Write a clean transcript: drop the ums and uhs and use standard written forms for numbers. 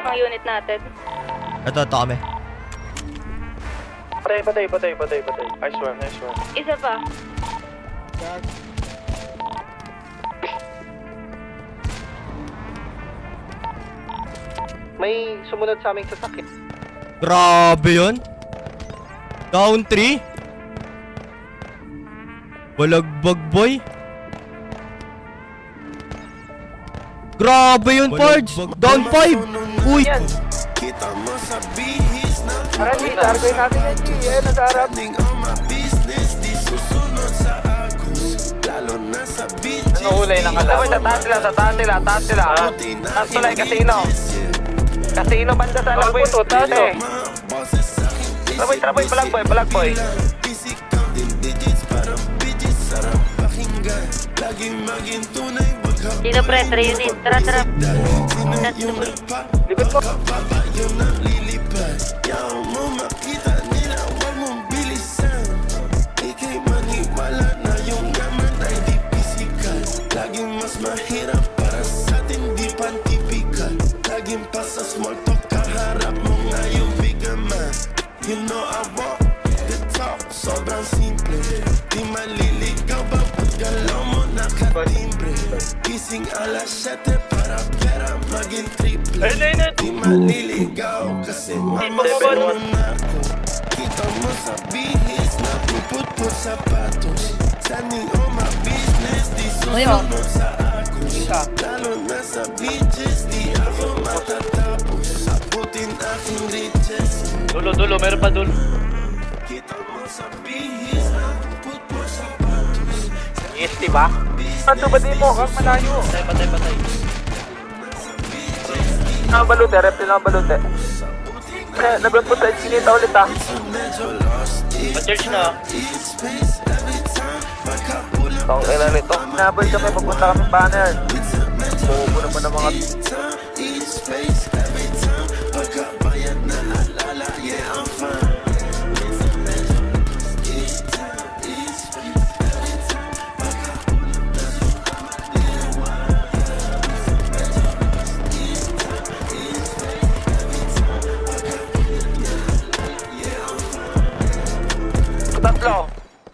Ang unit natin. Ito kami. Patay. Nice one. Isa pa. May sumunod sa aming sasakyan. Grabe yun. Down 3. Balagbag boy. Grabe yun, Pards. Down 5. Uy. Kita mo sa bihis na Arati, targoy natin yan, G. Nasa harap. business, di susunod sa agos. Lalo na sa beaches. Nahulay ng alam. Sa taas sila. Taas tulay, casino. Casino banda sa alam. Taas Traboy, balagboy. Busy counting digits para bitches. Sarap pakinggan. Laging maging tunay. Sino pre? 3 unit. Tara. Libet mo. Kababa yun ang lilipad. Yaw mo makita nila. Huwag mong bilisan. Ika'y maniwala na yung yaman ay di pisikal. Laging mas mahirap para sa atin di pantipikal. Laging pa sa small talk kaharap mo ngayong bigaman. You know I walk the talk, sobrang simple. Di maliligaw bawat galaw mo nakatimbre. Gising alas 7 para pera maging triple. Di maliligaw kasi mamasunod na ako. Kita mo sa bihis na puput po sapatos. Standing on my business, di susunod sa agos. Lalo na sa beaches, di ako matatapos. Abutin aking riches. Dulo, meron pa dulo. Kita mo sa bihis na puput po sapatos. EST ba? Ano ba di mo? Kang malayo. Patay. Balute, rep din ang balute. Nag-block po tayo, sinita ulit ah. Pa-church na. Tong ina nito. Nabal kami, papunta kami banner. Bubo naman ng mga...